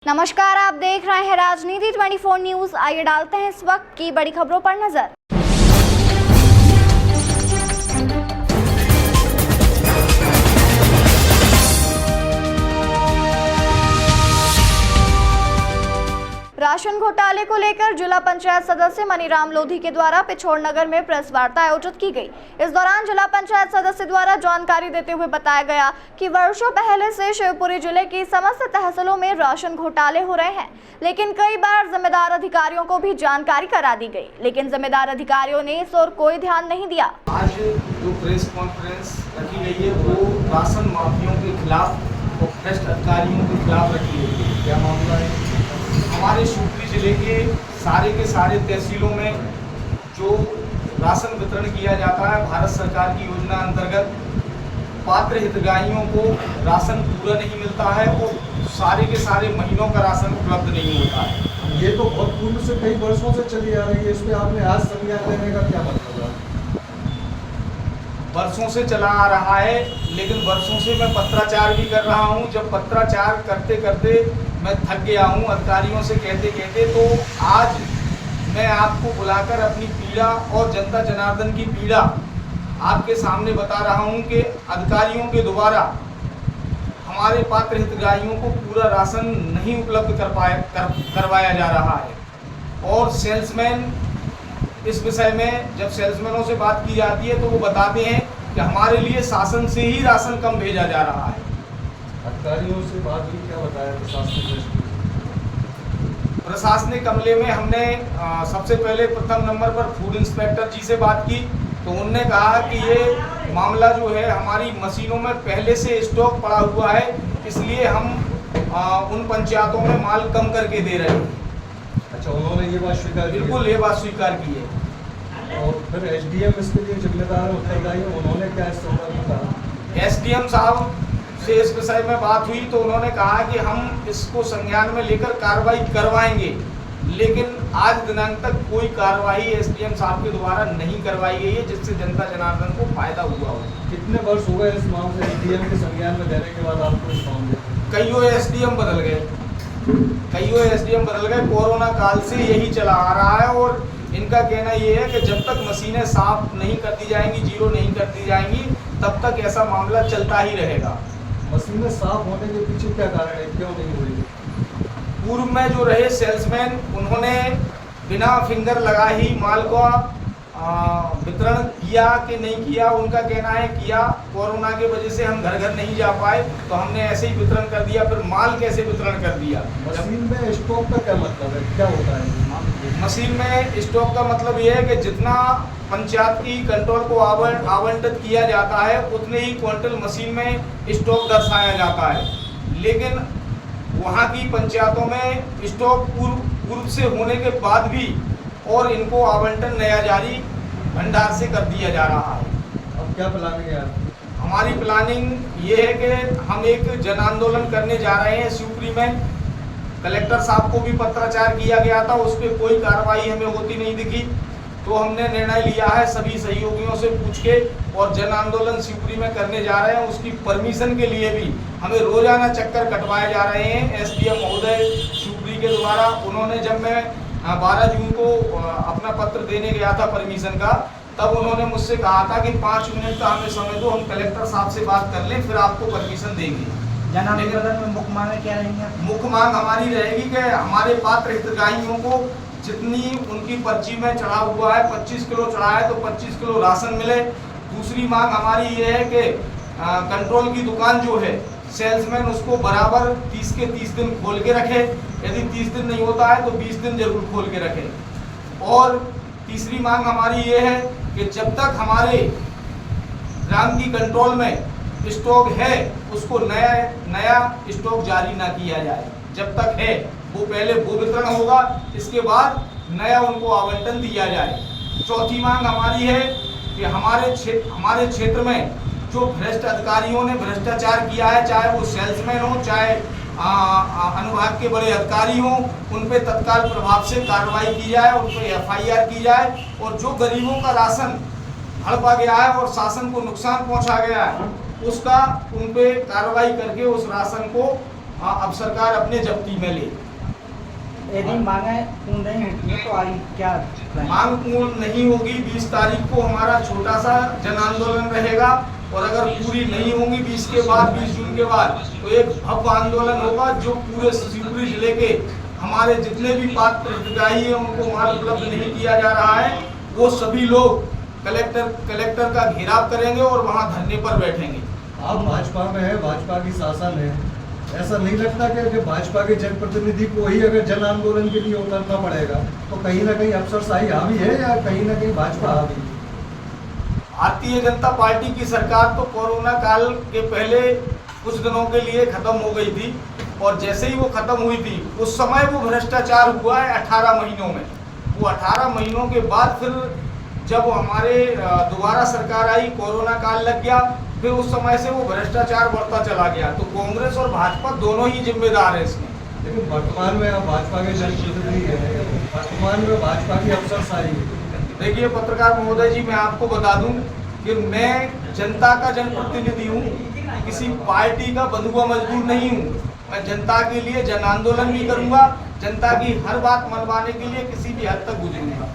नमस्कार, आप देख रहे हैं राजनीति 24 न्यूज। आइए डालते हैं इस वक्त की बड़ी खबरों पर नजर। राशन घोटाले को लेकर जिला पंचायत सदस्य मनीराम लोधी के द्वारा पिछोर नगर में प्रेस वार्ता आयोजित की गई। इस दौरान जिला पंचायत सदस्य द्वारा जानकारी देते हुए बताया गया कि वर्षों पहले से शिवपुरी जिले की समस्त तहसीलों में राशन घोटाले हो रहे हैं, लेकिन कई बार जिम्मेदार अधिकारियों को भी जानकारी करा दी गई, लेकिन जिम्मेदार अधिकारियों ने इस ओर कोई ध्यान नहीं दिया। आज जो प्रेस कॉन्फ्रेंस रखी गई है वो राशन माफियों के खिलाफ और भ्रष्ट अधिकारियों के खिलाफ रखी गई है। क्या मामला है? हमारे शिवपुरी जिले के सारे तहसीलों में जो राशन वितरण किया जाता है भारत सरकार की योजना अंतर्गत, पात्र हितग्राहियों को राशन पूरा नहीं मिलता है और सारे के सारे महीनों का राशन उपलब्ध नहीं होता है। ये तो बहुत पूर्व से कई वर्षों से चली आ रही है, इसमें आपने आज संज्ञान लेने का क्या मतलब है? वर्षों से चला आ रहा है, लेकिन वर्षों से मैं पत्राचार भी कर रहा हूं। जब पत्राचार करते करते मैं थक गया हूं अधिकारियों से कहते कहते, तो आज मैं आपको बुलाकर अपनी पीड़ा और जनता जनार्दन की पीड़ा आपके सामने बता रहा हूं कि अधिकारियों के द्वारा हमारे पात्र हितग्राहियों को पूरा राशन नहीं उपलब्ध करवाया जा रहा है। और सेल्समैन, इस विषय में जब सेल्समैनों से बात की जाती है तो वो बताते हैं कि हमारे लिए शासन से ही राशन कम भेजा जा रहा है। अधिकारियों से बात की, क्या बताया प्रशासनिक अमले में हमने सबसे पहले प्रथम नंबर पर फूड इंस्पेक्टर जी से बात की, तो उन्होंने कहा कि ये मामला जो है हमारी मशीनों में पहले से स्टॉक पड़ा हुआ है, इसलिए हम उन पंचायतों में माल कम करके दे रहे हैं। अच्छा, उन्होंने ये बात स्वीकार की? बिल्कुल, ये बात स्वीकार की है। और फिर एसडीएम इसके लिए जिम्मेदार है, उत्तरदायी, उन्होंने क्या इस संदर्भ में कहा? एसडीएम साहब से इस विषय में बात हुई तो उन्होंने कहा कि हम इसको संज्ञान में लेकर कार्रवाई करवाएंगे, लेकिन आज दिनांक तक कोई कार्रवाई एसडीएम साहब के द्वारा नहीं करवाई गई है जिससे जनता जनार्दन को फायदा हुआ हो। कितने वर्ष हो गए इस मामले से एसडीएम के संज्ञान में देने के बाद आपको इस मामले? कईयों एसडीएम बदल गए, कोरोना काल से यही चला आ रहा है। और इनका कहना ये है कि जब तक मशीनें साफ नहीं कर दी जाएंगी, जीरो नहीं कर दी जाएंगी, तब तक ऐसा मामला चलता ही रहेगा। मशीनें साफ होने के पीछे क्या कारण है, क्यों नहीं हो रही? पूर्व में जो रहे सेल्समैन, उन्होंने बिना फिंगर लगाए ही माल का वितरण किया कि नहीं किया, उनका कहना है किया। कोरोना के वजह से हम घर घर नहीं जा पाए तो हमने ऐसे ही वितरण कर दिया। फिर माल कैसे वितरण कर दिया? मशीन में स्टॉक का क्या मतलब है, क्या होता है? मशीन में स्टॉक का मतलब ये है कि जितना पंचायत की कंट्रोल को आवंटित किया जाता है उतने ही क्विंटल मशीन में स्टॉक दर्शाया जाता है, लेकिन वहाँ की पंचायतों में स्टॉक पूर्व से होने के बाद भी और इनको आवंटन नया जारी भंडार से कर दिया जा रहा है। अब क्या प्लानिंग है? हमारी प्लानिंग ये है कि हम एक जन आंदोलन करने जा रहे हैं शिवपुरी में। कलेक्टर साहब को भी पत्राचार किया गया था, उस पर कोई कार्रवाई हमें होती नहीं दिखी, तो हमने निर्णय लिया है सभी सहयोगियों से पूछ के और जन आंदोलन शिवपुरी में करने जा रहे हैं। उसकी परमिशन के लिए भी हमें रोजाना चक्कर कटवाए जा रहे हैं एसडीएम महोदय शिवपुरी के द्वारा। उन्होंने, जब मैं 12 जून को अपना पत्र देने गया था परमिशन का, तब उन्होंने मुझसे कहा था कि 5 मिनट का हमें समय दो, हम कलेक्टर साहब से बात कर लें, फिर आपको परमिशन देंगे। जन आंदोलन में मुख्य मांग क्या रहेंगी? मुख्य मांग हमारी रहेगी कि हमारे पात्र हितग्राहियों को जितनी उनकी पर्ची में चढ़ा हुआ है, 25 किलो चढ़ा है तो 25 किलो राशन मिले। दूसरी मांग हमारी ये है कि कंट्रोल की दुकान जो है, सेल्समैन उसको बराबर 30 के 30 दिन खोल के रखे। यदि 30 दिन नहीं होता है तो 20 दिन जरूर खोल के रखे। और तीसरी मांग हमारी ये है कि जब तक हमारे ग्राम की कंट्रोल में स्टॉक है उसको नया स्टॉक जारी ना किया जाए। जब तक है वो पहले वो वितरण होगा, इसके बाद नया उनको आवंटन दिया जाए। चौथी मांग हमारी है कि हमारे क्षेत्र में जो भ्रष्ट अधिकारियों ने भ्रष्टाचार किया है, चाहे वो सेल्समैन हो, चाहे अनुभाग के बड़े अधिकारी हों, उन पे तत्काल प्रभाव से कार्रवाई की जाए, उन पे एफआईआर की जाए। और जो गरीबों का राशन हड़पा गया है और शासन को नुकसान पहुंचा गया है, उसका उन पे कार्रवाई करके उस राशन को अब सरकार अपने जब्ती में ले। यदि मांगे पूर्ण नहीं होती है तो आगे क्या plan है? मांग पूर्ण नहीं होगी 20 तारीख को हमारा छोटा सा जन आंदोलन रहेगा, और अगर पूरी नहीं होंगी 20 के बाद 20 जून के बाद तो एक भव्य आंदोलन होगा जो पूरे शिवपुरी जिले के हमारे जितने भी पात्र हितग्राही हैं उनको माल उपलब्ध नहीं किया जा रहा है, वो सभी लोग कलेक्टर का घेराव करेंगे और वहाँ धरने पर बैठेंगे। आप भाजपा में है, भाजपा की शासन है, ऐसा नहीं लगता कि भाजपा के जनप्रतिनिधि को ही अगर जन आंदोलन के लिए उतरना पड़ेगा तो कहीं ना कहीं अफसरशाही हावी है या कहीं ना कहीं भाजपा हावी है? भारतीय जनता पार्टी की सरकार तो कोरोना काल के पहले कुछ दिनों के लिए खत्म हो गई थी, और जैसे ही वो खत्म हुई थी उस समय वो भ्रष्टाचार हुआ है 18 महीनों में। वो 18 महीनों के बाद फिर जब हमारे दोबारा सरकार आई, कोरोना काल लग गया, फिर उस समय से वो भ्रष्टाचार बढ़ता चला गया। तो कांग्रेस और भाजपा दोनों ही जिम्मेदार है इसमें। लेकिन वर्तमान में आप भाजपा के जनप्रतिनिधि है, वर्तमान में भाजपा की अफसरशाही है। देखिए पत्रकार महोदय जी, मैं आपको बता दूं कि मैं जनता का जनप्रतिनिधि हूँ, किसी पार्टी का बंधुआ मजदूर नहीं हूँ। मैं जनता के लिए जन आंदोलन भी करूँगा, जनता की हर बात मनवाने के लिए किसी भी हद तक गुजरूंगा।